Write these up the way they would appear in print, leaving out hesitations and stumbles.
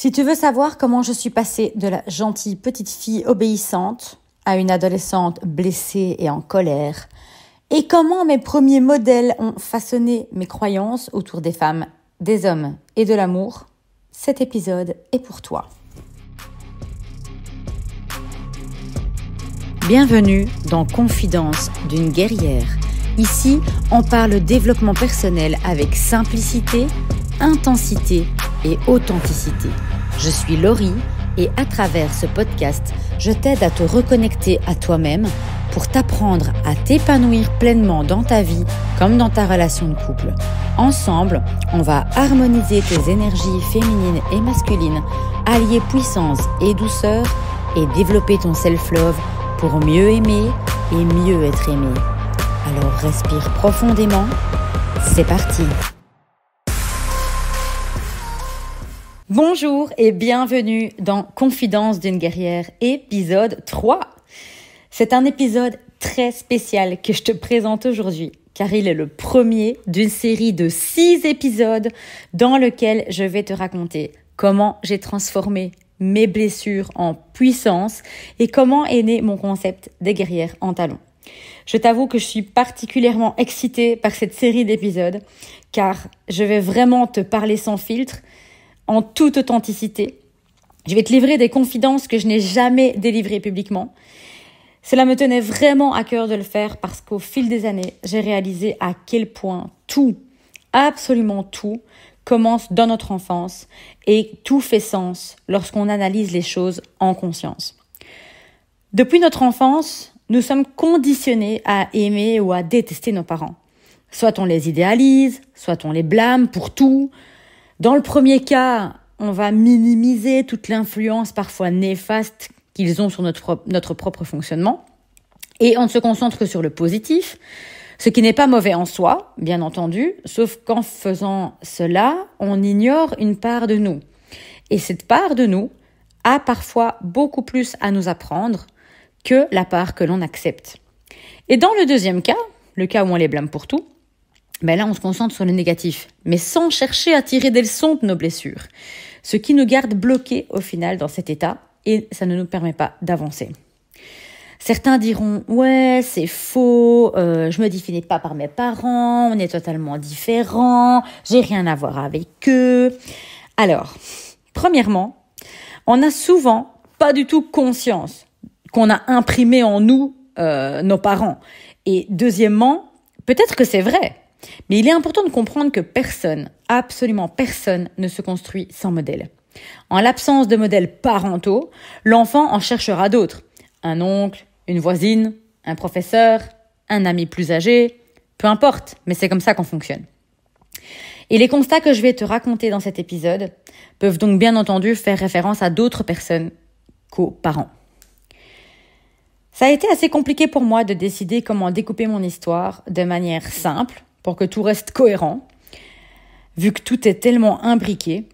Si tu veux savoir comment je suis passée de la gentille petite fille obéissante à une adolescente blessée et en colère, et comment mes premiers modèles ont façonné mes croyances autour des femmes, des hommes et de l'amour, cet épisode est pour toi. Bienvenue dans Confidence d'une guerrière. Ici, on parle développement personnel avec simplicité, intensité et authenticité. Je suis Laurie et à travers ce podcast, je t'aide à te reconnecter à toi-même pour t'apprendre à t'épanouir pleinement dans ta vie comme dans ta relation de couple. Ensemble, on va harmoniser tes énergies féminines et masculines, allier puissance et douceur et développer ton self-love pour mieux aimer et mieux être aimé. Alors respire profondément, c'est parti. Bonjour et bienvenue dans Confidence d'une guerrière, épisode 3. C'est un épisode très spécial que je te présente aujourd'hui, car il est le premier d'une série de 6 épisodes dans lequel je vais te raconter comment j'ai transformé mes blessures en puissance et comment est né mon concept des guerrières en talons. Je t'avoue que je suis particulièrement excitée par cette série d'épisodes, car je vais vraiment te parler sans filtre, en toute authenticité. Je vais te livrer des confidences que je n'ai jamais délivrées publiquement. Cela me tenait vraiment à cœur de le faire parce qu'au fil des années, j'ai réalisé à quel point tout, absolument tout, commence dans notre enfance et tout fait sens lorsqu'on analyse les choses en conscience. Depuis notre enfance, nous sommes conditionnés à aimer ou à détester nos parents. Soit on les idéalise, soit on les blâme pour tout. Dans le premier cas, on va minimiser toute l'influence parfois néfaste qu'ils ont sur notre propre fonctionnement. Et on ne se concentre que sur le positif, ce qui n'est pas mauvais en soi, bien entendu, sauf qu'en faisant cela, on ignore une part de nous. Et cette part de nous a parfois beaucoup plus à nous apprendre que la part que l'on accepte. Et dans le deuxième cas, le cas où on les blâme pour tout, là on se concentre sur le négatif, mais sans chercher à tirer des leçons de nos blessures, ce qui nous garde bloqués au final dans cet état et ça ne nous permet pas d'avancer. Certains diront « ouais, c'est faux, je me définis pas par mes parents, on est totalement différents, j'ai rien à voir avec eux ». Alors, premièrement, on n'a souvent pas du tout conscience qu'on a imprimé en nous nos parents. Et deuxièmement, peut-être que c'est vrai, mais il est important de comprendre que personne, absolument personne, ne se construit sans modèle. En l'absence de modèles parentaux, l'enfant en cherchera d'autres. Un oncle, une voisine, un professeur, un ami plus âgé, peu importe, mais c'est comme ça qu'on fonctionne. Et les constats que je vais te raconter dans cet épisode peuvent donc bien entendu faire référence à d'autres personnes qu'aux parents. Ça a été assez compliqué pour moi de décider comment découper mon histoire de manière simple pour que tout reste cohérent, vu que tout est tellement imbriqué.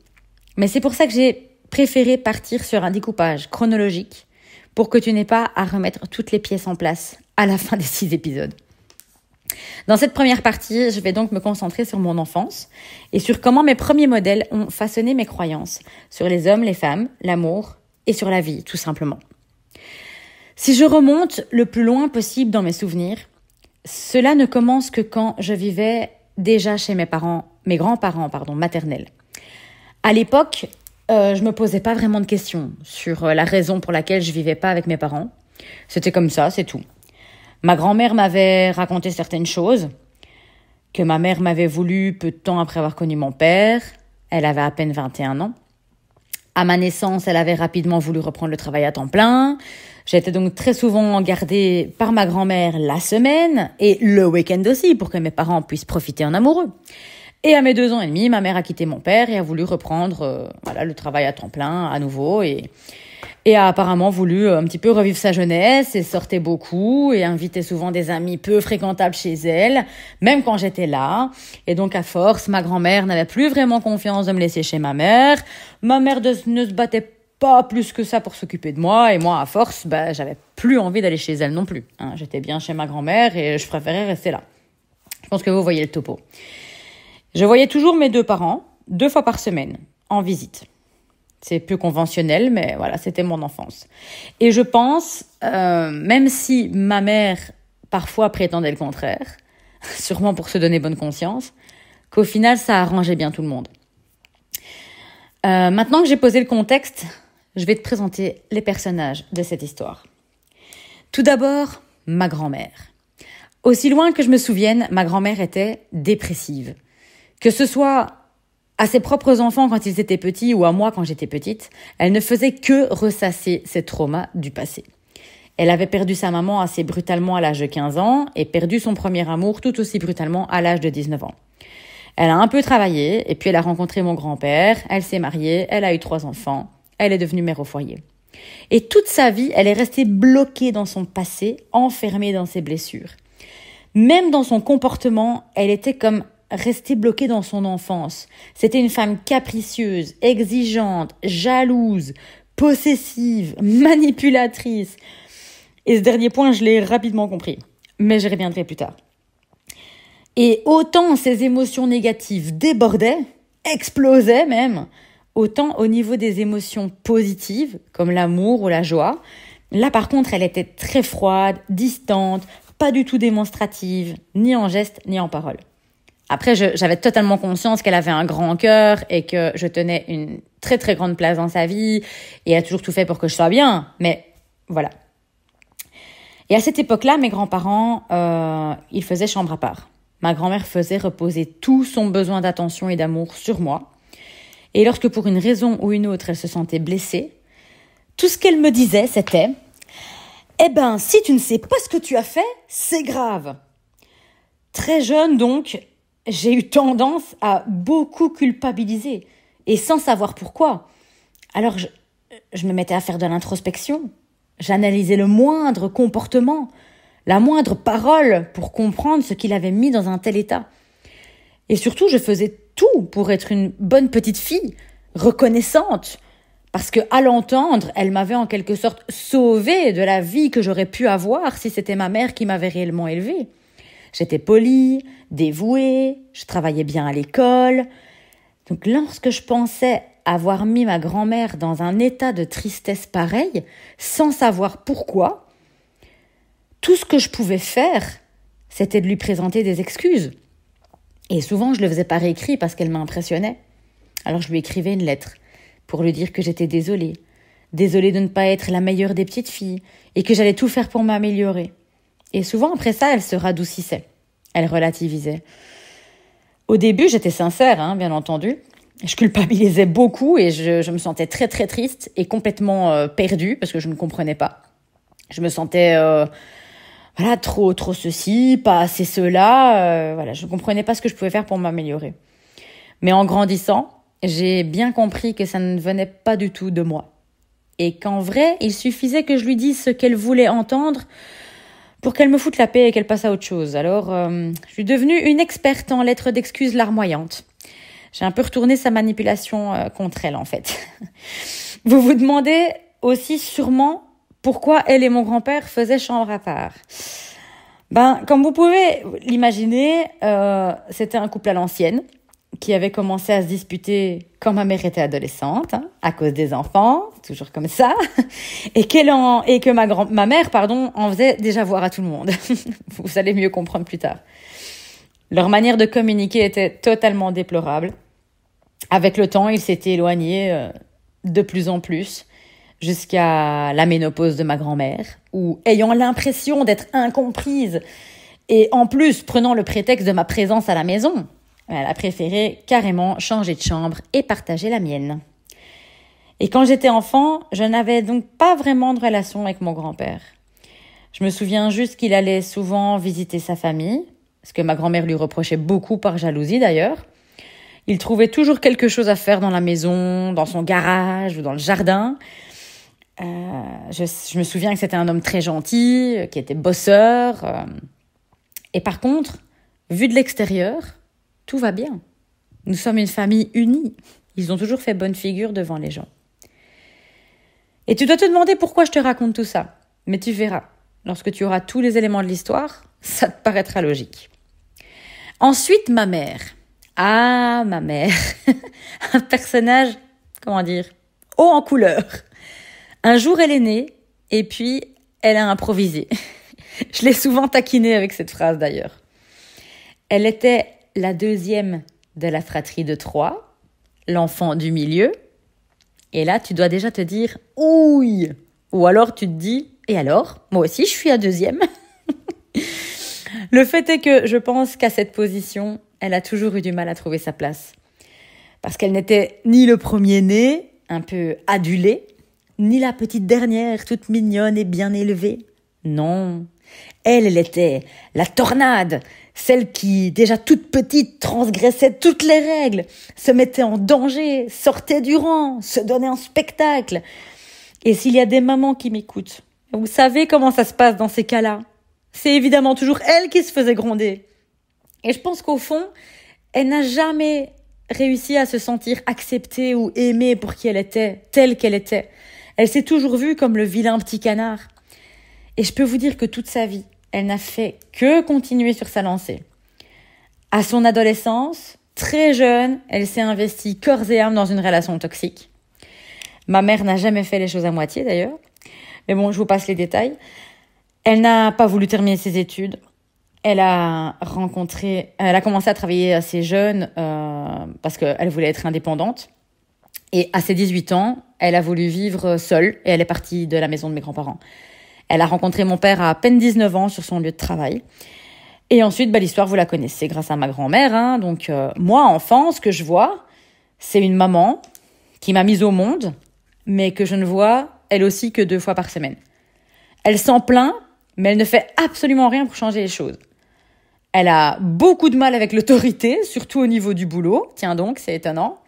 Mais c'est pour ça que j'ai préféré partir sur un découpage chronologique pour que tu n'aies pas à remettre toutes les pièces en place à la fin des 6 épisodes. Dans cette première partie, je vais donc me concentrer sur mon enfance et sur comment mes premiers modèles ont façonné mes croyances sur les hommes, les femmes, l'amour et sur la vie, tout simplement. Si je remonte le plus loin possible dans mes souvenirs, cela ne commence que quand je vivais déjà chez mes grands-parents maternels. À l'époque, je me posais pas vraiment de questions sur la raison pour laquelle je vivais pas avec mes parents. C'était comme ça, c'est tout. Ma grand-mère m'avait raconté certaines choses, que ma mère m'avait voulu peu de temps après avoir connu mon père. Elle avait à peine 21 ans. À ma naissance, elle avait rapidement voulu reprendre le travail à temps plein. J'étais donc très souvent gardée par ma grand-mère la semaine et le week-end aussi pour que mes parents puissent profiter en amoureux. Et à mes 2 ans et demi, ma mère a quitté mon père et a voulu reprendre le travail à temps plein à nouveau et a apparemment voulu un petit peu revivre sa jeunesse et sortait beaucoup et invitait souvent des amis peu fréquentables chez elle, même quand j'étais là. Et donc à force, ma grand-mère n'avait plus vraiment confiance de me laisser chez ma mère. Ma mère ne se battait pas plus que ça pour s'occuper de moi et moi à force, j'avais plus envie d'aller chez elle non plus. J'étais bien chez ma grand-mère et je préférais rester là. Je pense que vous voyez le topo. Je voyais toujours mes 2 parents 2 fois par semaine en visite. C'est peu conventionnel, mais voilà, c'était mon enfance. Et je pense, même si ma mère parfois prétendait le contraire, sûrement pour se donner bonne conscience, qu'au final, ça arrangeait bien tout le monde. Maintenant que j'ai posé le contexte, je vais te présenter les personnages de cette histoire. Tout d'abord, ma grand-mère. Aussi loin que je me souvienne, ma grand-mère était dépressive. Que ce soit à ses propres enfants quand ils étaient petits ou à moi quand j'étais petite, elle ne faisait que ressasser ses traumas du passé. Elle avait perdu sa maman assez brutalement à l'âge de 15 ans et perdu son premier amour tout aussi brutalement à l'âge de 19 ans. Elle a un peu travaillé et puis elle a rencontré mon grand-père, elle s'est mariée, elle a eu 3 enfants, elle est devenue mère au foyer. Et toute sa vie, elle est restée bloquée dans son passé, enfermée dans ses blessures. Même dans son comportement, elle était comme restée bloquée dans son enfance. C'était une femme capricieuse, exigeante, jalouse, possessive, manipulatrice. Et ce dernier point, je l'ai rapidement compris. Mais j'y reviendrai plus tard. Et autant ces émotions négatives débordaient, explosaient même, autant au niveau des émotions positives, comme l'amour ou la joie, là par contre, elle était très froide, distante, pas du tout démonstrative, ni en geste, ni en parole. Après, j'avais totalement conscience qu'elle avait un grand cœur et que je tenais une très très grande place dans sa vie et a toujours tout fait pour que je sois bien, mais voilà. Et à cette époque-là, mes grands-parents, ils faisaient chambre à part. Ma grand-mère faisait reposer tout son besoin d'attention et d'amour sur moi. Et lorsque pour une raison ou une autre, elle se sentait blessée, tout ce qu'elle me disait, c'était « Eh ben, si tu ne sais pas ce que tu as fait, c'est grave !» Très jeune donc, j'ai eu tendance à beaucoup culpabiliser, et sans savoir pourquoi. Alors, je me mettais à faire de l'introspection. J'analysais le moindre comportement, la moindre parole pour comprendre ce qu'il avait mis dans un tel état. Et surtout, je faisais tout pour être une bonne petite fille, reconnaissante, parce que à l'entendre, elle m'avait en quelque sorte sauvée de la vie que j'aurais pu avoir si c'était ma mère qui m'avait réellement élevée. J'étais polie, dévouée, je travaillais bien à l'école. Donc lorsque je pensais avoir mis ma grand-mère dans un état de tristesse pareil, sans savoir pourquoi, tout ce que je pouvais faire, c'était de lui présenter des excuses. Et souvent, je le faisais par écrit parce qu'elle m'impressionnait. Alors je lui écrivais une lettre pour lui dire que j'étais désolée. Désolée de ne pas être la meilleure des petites filles et que j'allais tout faire pour m'améliorer. Et souvent, après ça, elle se radoucissait. Elle relativisait. Au début, j'étais sincère, bien entendu. Je culpabilisais beaucoup et je me sentais très, très triste et complètement perdue parce que je ne comprenais pas. Je me sentais trop ceci, pas assez cela. Je ne comprenais pas ce que je pouvais faire pour m'améliorer. Mais en grandissant, j'ai bien compris que ça ne venait pas du tout de moi. Et qu'en vrai, il suffisait que je lui dise ce qu'elle voulait entendre pour qu'elle me foute la paix et qu'elle passe à autre chose. Alors, je suis devenue une experte en lettres d'excuses larmoyantes. J'ai un peu retourné sa manipulation contre elle, en fait. Vous vous demandez aussi sûrement pourquoi elle et mon grand-père faisaient chambre à part. Comme vous pouvez l'imaginer, c'était un couple à l'ancienne qui avait commencé à se disputer quand ma mère était adolescente, à cause des enfants, toujours comme ça, et que ma mère en faisait déjà voir à tout le monde. Vous allez mieux comprendre plus tard. Leur manière de communiquer était totalement déplorable. Avec le temps, ils s'étaient éloignés de plus en plus, jusqu'à la ménopause de ma grand-mère, où, ayant l'impression d'être incomprise, et en plus prenant le prétexte de ma présence à la maison, elle a préféré carrément changer de chambre et partager la mienne. Et quand j'étais enfant, je n'avais donc pas vraiment de relation avec mon grand-père. Je me souviens juste qu'il allait souvent visiter sa famille, ce que ma grand-mère lui reprochait beaucoup par jalousie d'ailleurs. Il trouvait toujours quelque chose à faire dans la maison, dans son garage ou dans le jardin. Je me souviens que c'était un homme très gentil, qui était bosseur. Et par contre, vu de l'extérieur, tout va bien. Nous sommes une famille unie. Ils ont toujours fait bonne figure devant les gens. Et tu dois te demander pourquoi je te raconte tout ça. Mais tu verras, lorsque tu auras tous les éléments de l'histoire, ça te paraîtra logique. Ensuite, ma mère. Ah, ma mère. Un personnage, haut en couleur. Un jour, elle est née et puis elle a improvisé. Je l'ai souvent taquinée avec cette phrase d'ailleurs. Elle était la deuxième de la fratrie de 3, l'enfant du milieu. Et là, tu dois déjà te dire « ouille !» Ou alors tu te dis « et alors ? Moi aussi, je suis la deuxième. » Le fait est que je pense qu'à cette position, elle a toujours eu du mal à trouver sa place. Parce qu'elle n'était ni le premier-né, un peu adulé, ni la petite dernière, toute mignonne et bien élevée. Non, elle était la tornade, celle qui, déjà toute petite, transgressait toutes les règles, se mettait en danger, sortait du rang, se donnait en spectacle. Et s'il y a des mamans qui m'écoutent, vous savez comment ça se passe dans ces cas-là. C'est évidemment toujours elle qui se faisait gronder. Et je pense qu'au fond, elle n'a jamais réussi à se sentir acceptée ou aimée pour qui elle était, telle qu'elle était. Elle s'est toujours vue comme le vilain petit canard. Et je peux vous dire que toute sa vie, elle n'a fait que continuer sur sa lancée. À son adolescence, très jeune, elle s'est investie corps et âme dans une relation toxique. Ma mère n'a jamais fait les choses à moitié d'ailleurs. Mais bon, je vous passe les détails. Elle n'a pas voulu terminer ses études. Elle a commencé à travailler assez jeune parce qu'elle voulait être indépendante. Et à ses 18 ans, elle a voulu vivre seule et elle est partie de la maison de mes grands-parents. Elle a rencontré mon père à peine 19 ans sur son lieu de travail. Et ensuite, l'histoire, vous la connaissez grâce à ma grand-mère. Donc, moi, enfant, ce que je vois, c'est une maman qui m'a mise au monde, mais que je ne vois, elle aussi, que 2 fois par semaine. Elle s'en plaint, mais elle ne fait absolument rien pour changer les choses. Elle a beaucoup de mal avec l'autorité, surtout au niveau du boulot. Tiens donc, c'est étonnant.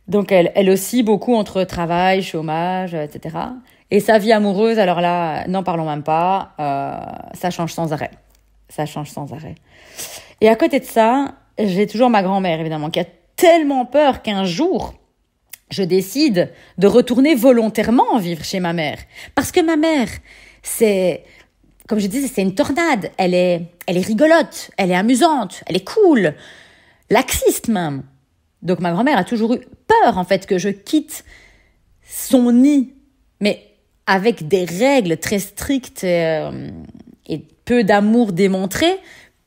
Donc, elle aussi beaucoup entre travail, chômage, etc. Et sa vie amoureuse, alors là, n'en parlons même pas, ça change sans arrêt. Ça change sans arrêt. Et à côté de ça, j'ai toujours ma grand-mère, évidemment, qui a tellement peur qu'un jour, je décide de retourner volontairement vivre chez ma mère. Parce que ma mère, comme je disais, c'est une tornade. Elle est rigolote, elle est amusante, elle est cool, laxiste même. Donc ma grand-mère a toujours eu peur, en fait, que je quitte son nid. Mais avec des règles très strictes et peu d'amour démontré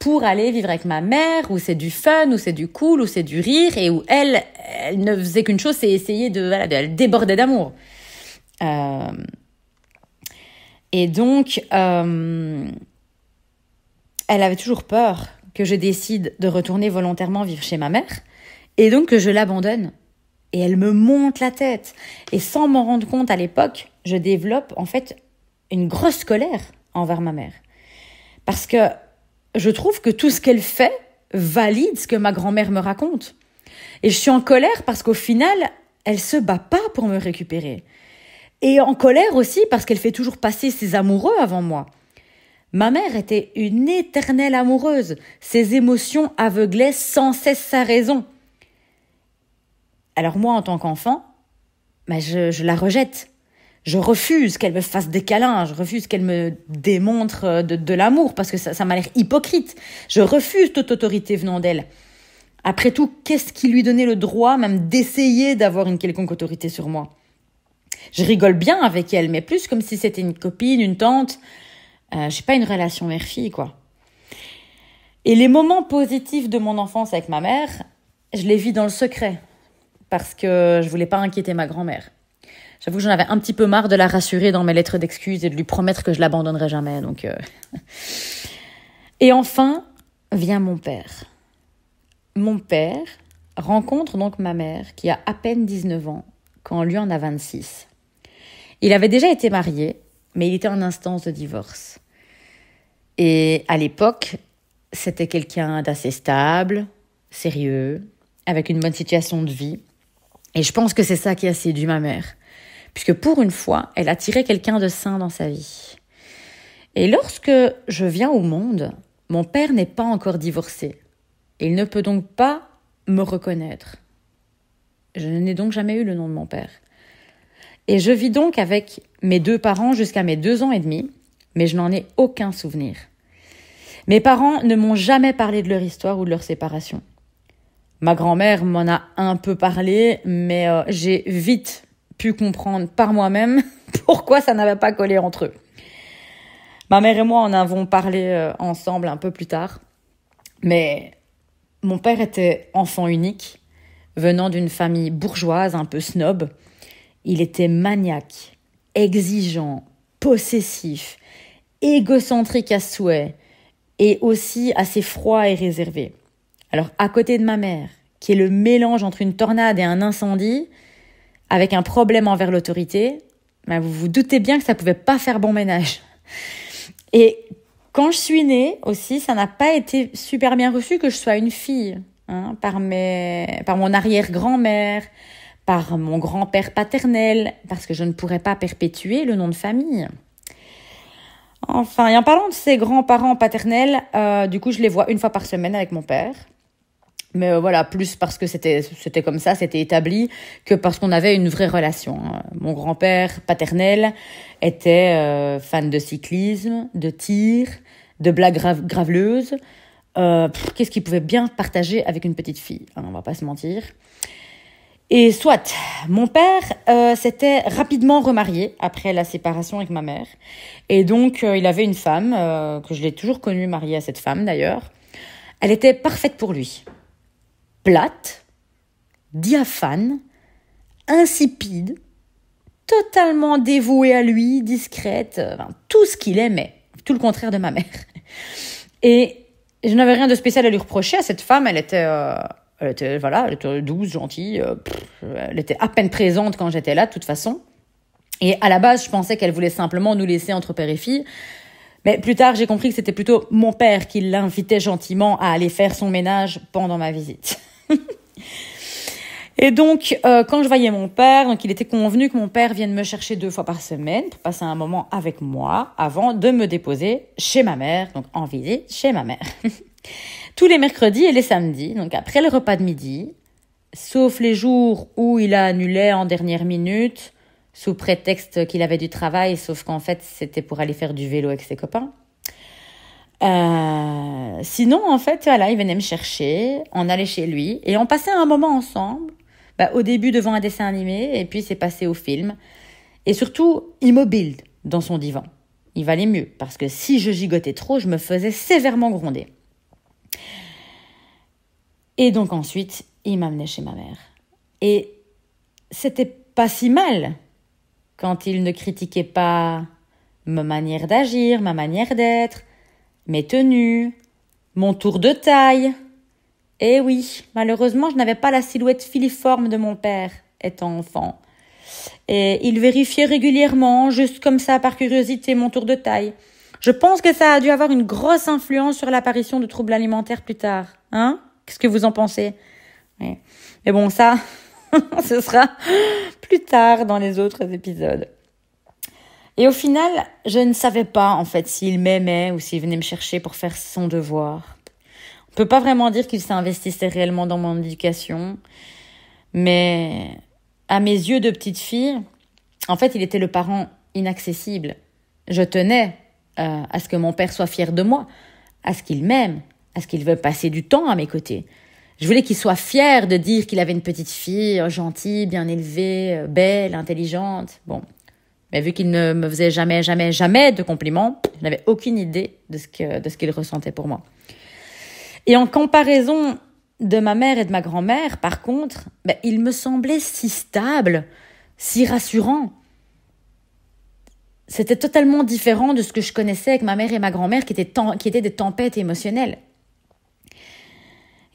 pour aller vivre avec ma mère, où c'est du fun, où c'est du cool, où c'est du rire, et où elle ne faisait qu'une chose, c'est essayer elle débordait d'amour. Et donc, elle avait toujours peur que je décide de retourner volontairement vivre chez ma mère, et donc que je l'abandonne. Et elle me monte la tête. Et sans m'en rendre compte à l'époque, je développe en fait une grosse colère envers ma mère. Parce que je trouve que tout ce qu'elle fait valide ce que ma grand-mère me raconte. Et je suis en colère parce qu'au final, elle se bat pas pour me récupérer. Et en colère aussi parce qu'elle fait toujours passer ses amoureux avant moi. Ma mère était une éternelle amoureuse. Ses émotions aveuglaient sans cesse sa raison. Alors moi, en tant qu'enfant, je la rejette. Je refuse qu'elle me fasse des câlins, je refuse qu'elle me démontre de l'amour, parce que ça m'a l'air hypocrite. Je refuse toute autorité venant d'elle. Après tout, qu'est-ce qui lui donnait le droit même d'essayer d'avoir une quelconque autorité sur moi ? Je rigole bien avec elle, mais plus comme si c'était une copine, une tante. J'ai pas une relation mère-fille, quoi. Et les moments positifs de mon enfance avec ma mère, je les vis dans le secret. Parce que je voulais pas inquiéter ma grand-mère. J'avoue que j'en avais un petit peu marre de la rassurer dans mes lettres d'excuses et de lui promettre que je l'abandonnerais jamais. Et enfin, vient mon père. Mon père rencontre donc ma mère qui a à peine 19 ans quand lui en a 26. Il avait déjà été marié, mais il était en instance de divorce. Et à l'époque, c'était quelqu'un d'assez stable, sérieux, avec une bonne situation de vie. Et je pense que c'est ça qui a séduit ma mère. Puisque pour une fois, elle attirait quelqu'un de sain dans sa vie. Et lorsque je viens au monde, mon père n'est pas encore divorcé. Il ne peut donc pas me reconnaître. Je n'ai donc jamais eu le nom de mon père. Et je vis donc avec mes 2 parents jusqu'à mes 2 ans et demi, mais je n'en ai aucun souvenir. Mes parents ne m'ont jamais parlé de leur histoire ou de leur séparation. Ma grand-mère m'en a un peu parlé, mais j'ai vite pu comprendre par moi-même pourquoi ça n'avait pas collé entre eux. Ma mère et moi en avons parlé ensemble un peu plus tard. Mais mon père était enfant unique, venant d'une famille bourgeoise un peu snob. Il était maniaque, exigeant, possessif, égocentrique à souhait et aussi assez froid et réservé. Alors, à côté de ma mère, qui est le mélange entre une tornade et un incendie, avec un problème envers l'autorité, ben vous vous doutez bien que ça pouvait pas faire bon ménage. Et quand je suis née aussi, ça n'a pas été super bien reçu que je sois une fille, par mon arrière-grand-mère, par mon grand-père paternel, parce que je ne pourrais pas perpétuer le nom de famille. Enfin, et en parlant de ces grands-parents paternels, du coup, je les vois une fois par semaine avec mon père. Mais voilà, plus parce que c'était comme ça, c'était établi, que parce qu'on avait une vraie relation. Mon grand-père paternel était fan de cyclisme, de tir, de blagues graveleuses. Qu'est-ce qu'il pouvait bien partager avec une petite fille, on va pas se mentir. Et soit, mon père s'était rapidement remarié après la séparation avec ma mère. Et donc, il avait une femme, que je l'ai toujours connue mariée à cette femme d'ailleurs. Elle était parfaite pour lui. Plate, diaphane, insipide, totalement dévouée à lui, discrète, tout ce qu'il aimait, tout le contraire de ma mère. Et je n'avais rien de spécial à lui reprocher à cette femme, elle était douce, gentille, elle était à peine présente quand j'étais là de toute façon. Et à la base, je pensais qu'elle voulait simplement nous laisser entre père et fille. Mais plus tard, j'ai compris que c'était plutôt mon père qui l'invitait gentiment à aller faire son ménage pendant ma visite. Et donc, quand je voyais mon père, donc il était convenu que mon père vienne me chercher 2 fois par semaine pour passer un moment avec moi avant de me déposer chez ma mère, donc en visite chez ma mère. Tous les mercredis et les samedis, donc après le repas de midi, sauf les jours où il a annulé en dernière minute, sous prétexte qu'il avait du travail, sauf qu'en fait, c'était pour aller faire du vélo avec ses copains. Sinon, en fait, voilà, il venait me chercher, on allait chez lui, et on passait un moment ensemble, au début devant un dessin animé, et puis c'est passé au film, et surtout immobile dans son divan. Il valait mieux, parce que si je gigotais trop, je me faisais sévèrement gronder. Et donc ensuite, il m'amenait chez ma mère. Et c'était pas si mal, quand il ne critiquait pas ma manière d'agir, ma manière d'être, mes tenues, mon tour de taille. Eh oui, malheureusement, je n'avais pas la silhouette filiforme de mon père, étant enfant. Et il vérifiait régulièrement, juste comme ça, par curiosité, mon tour de taille. Je pense que ça a dû avoir une grosse influence sur l'apparition de troubles alimentaires plus tard. Qu'est-ce que vous en pensez? Oui. Mais bon, ça, ce sera plus tard dans les autres épisodes. Et au final, je ne savais pas, en fait, s'il m'aimait ou s'il venait me chercher pour faire son devoir. On peut pas vraiment dire qu'il s'investissait réellement dans mon éducation. Mais à mes yeux de petite fille, en fait, il était le parent inaccessible. Je tenais à ce que mon père soit fier de moi, à ce qu'il m'aime, à ce qu'il veuille passer du temps à mes côtés. Je voulais qu'il soit fier de dire qu'il avait une petite fille gentille, bien élevée, belle, intelligente. Bon. Mais vu qu'il ne me faisait jamais de compliments, je n'avais aucune idée de ce qu'il ressentait pour moi. Et en comparaison de ma mère et de ma grand-mère, par contre, il me semblait si stable, si rassurant. C'était totalement différent de ce que je connaissais avec ma mère et ma grand-mère, qui étaient des tempêtes émotionnelles.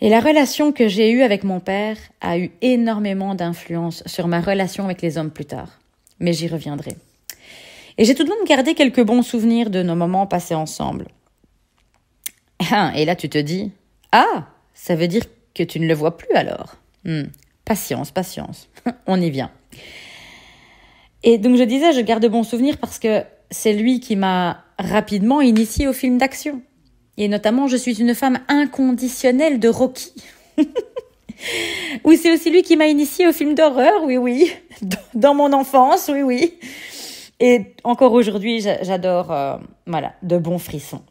Et la relation que j'ai eue avec mon père a eu énormément d'influence sur ma relation avec les hommes plus tard. Mais j'y reviendrai. Et j'ai tout de même gardé quelques bons souvenirs de nos moments passés ensemble. Et là, tu te dis, ça veut dire que tu ne le vois plus alors. Patience, on y vient. Et donc je disais, je garde de bons souvenirs parce que c'est lui qui m'a rapidement initiée au film d'action. Et notamment, je suis une femme inconditionnelle de Rocky. Ou c'est aussi lui qui m'a initiée au film d'horreur, oui. Dans mon enfance, oui. Et encore aujourd'hui, j'adore, de bons frissons.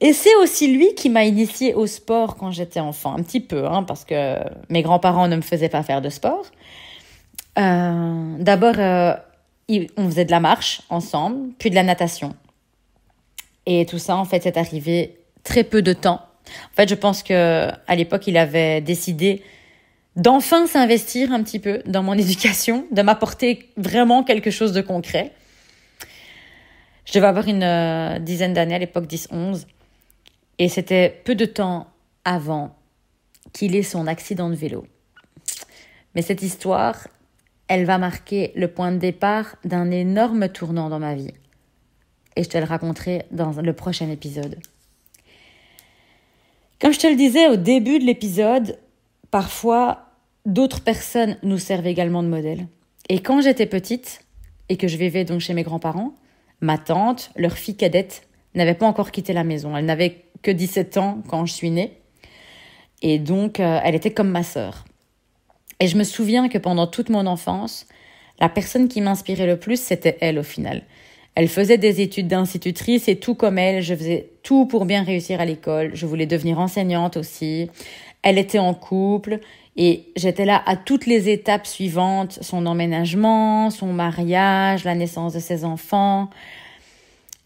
Et c'est aussi lui qui m'a initiée au sport quand j'étais enfant. Un petit peu, parce que mes grands-parents ne me faisaient pas faire de sport. D'abord, on faisait de la marche ensemble, puis de la natation. Et tout ça, en fait, c'est arrivé très peu de temps. En fait, je pense qu'à l'époque, il avait décidé d'enfin s'investir un petit peu dans mon éducation, de m'apporter vraiment quelque chose de concret. Je devais avoir une dizaine d'années à l'époque, 10-11. Et c'était peu de temps avant qu'il ait son accident de vélo. Mais cette histoire, elle va marquer le point de départ d'un énorme tournant dans ma vie. Et je te le raconterai dans le prochain épisode. Comme je te le disais au début de l'épisode, parfois, d'autres personnes nous servent également de modèle. Et quand j'étais petite, et que je vivais donc chez mes grands-parents, ma tante, leur fille cadette, n'avait pas encore quitté la maison. Elle n'avait que 17 ans quand je suis née. Et donc, elle était comme ma sœur. Et je me souviens que pendant toute mon enfance, la personne qui m'inspirait le plus, c'était elle au final. Elle faisait des études d'institutrice et tout comme elle, je faisais tout pour bien réussir à l'école. Je voulais devenir enseignante aussi. Elle était en couple et j'étais là à toutes les étapes suivantes. Son emménagement, son mariage, la naissance de ses enfants.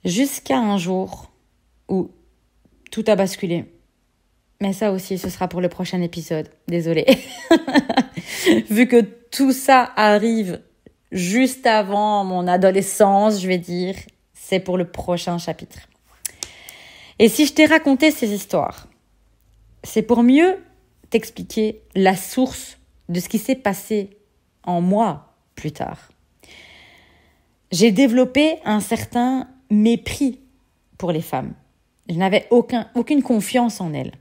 Jusqu'à un jour où tout a basculé. Mais ça aussi, ce sera pour le prochain épisode. Désolée. Vu que tout ça arrive juste avant mon adolescence, je vais dire, c'est pour le prochain chapitre. Et si je t'ai raconté ces histoires, c'est pour mieux t'expliquer la source de ce qui s'est passé en moi plus tard. J'ai développé un certain mépris pour les femmes. Je n'avais aucune confiance en elles.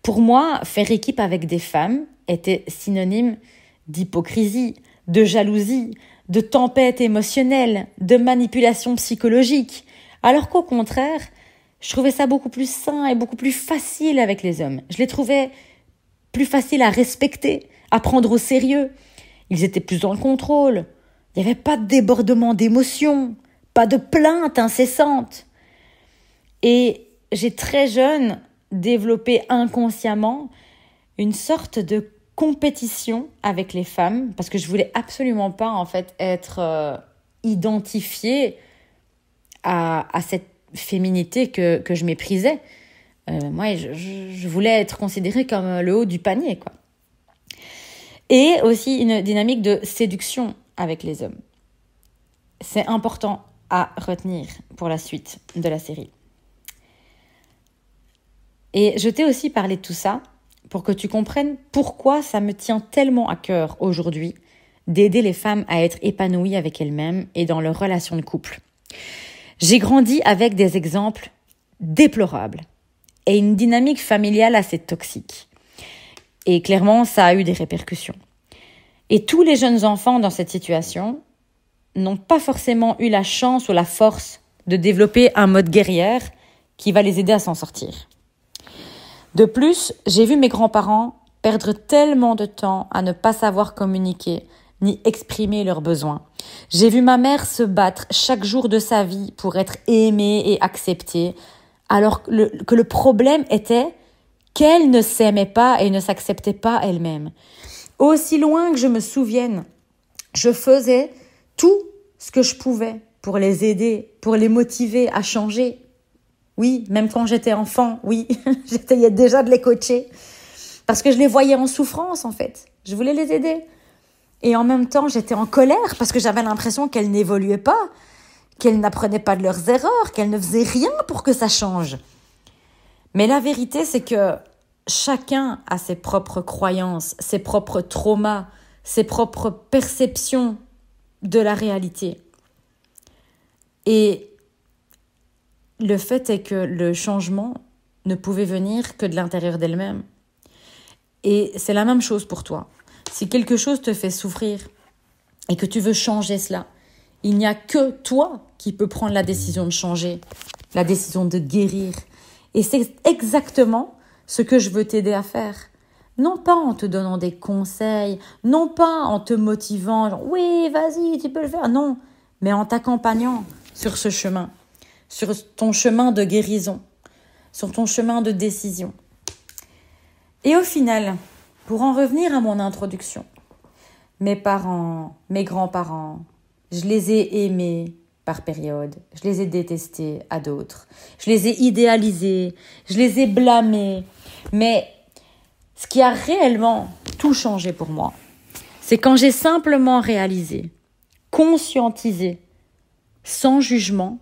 Pour moi, faire équipe avec des femmes était synonyme d'hypocrisie, de jalousie, de tempête émotionnelle, de manipulation psychologique. Alors qu'au contraire, je trouvais ça beaucoup plus sain et beaucoup plus facile avec les hommes. Je les trouvais plus faciles à respecter, à prendre au sérieux. Ils étaient plus dans le contrôle. Il n'y avait pas de débordement d'émotions, pas de plaintes incessantes. Et j'ai très jeune développé inconsciemment une sorte de compétition avec les femmes parce que je voulais absolument pas en fait être identifiée à cette féminité que je méprisais. Moi, je voulais être considérée comme le haut du panier, quoi. Et aussi une dynamique de séduction avec les hommes. C'est important à retenir pour la suite de la série. Et je t'ai aussi parlé de tout ça pour que tu comprennes pourquoi ça me tient tellement à cœur aujourd'hui d'aider les femmes à être épanouies avec elles-mêmes et dans leurs relations de couple. J'ai grandi avec des exemples déplorables et une dynamique familiale assez toxique. Et clairement, ça a eu des répercussions. Et tous les jeunes enfants dans cette situation n'ont pas forcément eu la chance ou la force de développer un mode guerrière qui va les aider à s'en sortir. De plus, j'ai vu mes grands-parents perdre tellement de temps à ne pas savoir communiquer ni exprimer leurs besoins. J'ai vu ma mère se battre chaque jour de sa vie pour être aimée et acceptée, alors que le problème était qu'elle ne s'aimait pas et ne s'acceptait pas elle-même. Aussi loin que je me souvienne, je faisais tout ce que je pouvais pour les aider, pour les motiver à changer. Oui, même quand j'étais enfant, oui, j'essayais déjà de les coacher. Parce que je les voyais en souffrance, en fait. Je voulais les aider. Et en même temps, j'étais en colère parce que j'avais l'impression qu'elles n'évoluaient pas, qu'elles n'apprenaient pas de leurs erreurs, qu'elles ne faisaient rien pour que ça change. Mais la vérité, c'est que chacun a ses propres croyances, ses propres traumas, ses propres perceptions de la réalité. Et le fait est que le changement ne pouvait venir que de l'intérieur d'elle-même. Et c'est la même chose pour toi. Si quelque chose te fait souffrir et que tu veux changer cela, il n'y a que toi qui peux prendre la décision de changer, la décision de guérir. Et c'est exactement ce que je veux t'aider à faire. Non pas en te donnant des conseils, non pas en te motivant, genre, oui, vas-y, tu peux le faire, non, mais en t'accompagnant sur ce chemin, sur ton chemin de guérison, sur ton chemin de décision. Et au final, pour en revenir à mon introduction, mes parents, mes grands-parents, je les ai aimés par période, je les ai détestés à d'autres, je les ai idéalisés, je les ai blâmés. Mais ce qui a réellement tout changé pour moi, c'est quand j'ai simplement réalisé, conscientisé, sans jugement,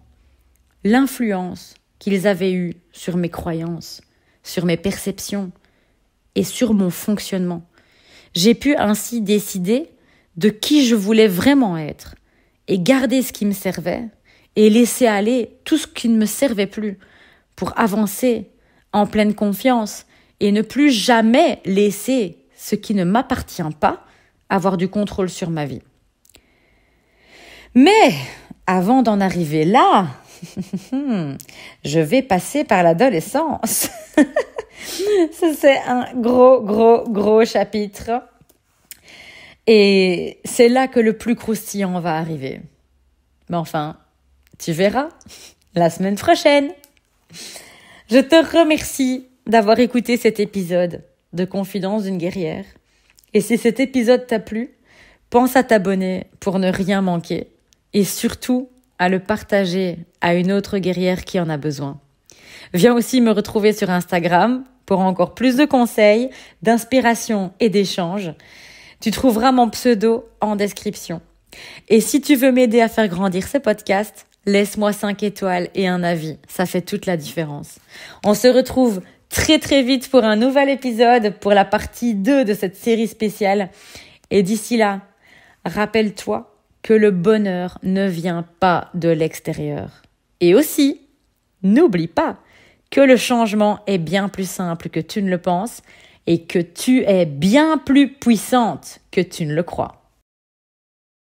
l'influence qu'ils avaient eue sur mes croyances, sur mes perceptions et sur mon fonctionnement. J'ai pu ainsi décider de qui je voulais vraiment être et garder ce qui me servait et laisser aller tout ce qui ne me servait plus pour avancer en pleine confiance et ne plus jamais laisser ce qui ne m'appartient pas avoir du contrôle sur ma vie. Mais avant d'en arriver là, je vais passer par l'adolescence. Ça, c'est un gros chapitre. Et c'est là que le plus croustillant va arriver. Mais enfin, tu verras la semaine prochaine. Je te remercie d'avoir écouté cet épisode de Confidence d'une guerrière. Et si cet épisode t'a plu, pense à t'abonner pour ne rien manquer. Et surtout, à le partager à une autre guerrière qui en a besoin. Viens aussi me retrouver sur Instagram pour encore plus de conseils, d'inspiration et d'échanges. Tu trouveras mon pseudo en description. Et si tu veux m'aider à faire grandir ce podcast, laisse-moi 5 étoiles et un avis. Ça fait toute la différence. On se retrouve très vite pour un nouvel épisode, pour la partie 2 de cette série spéciale. Et d'ici là, rappelle-toi que le bonheur ne vient pas de l'extérieur. Et aussi, n'oublie pas que le changement est bien plus simple que tu ne le penses et que tu es bien plus puissante que tu ne le crois.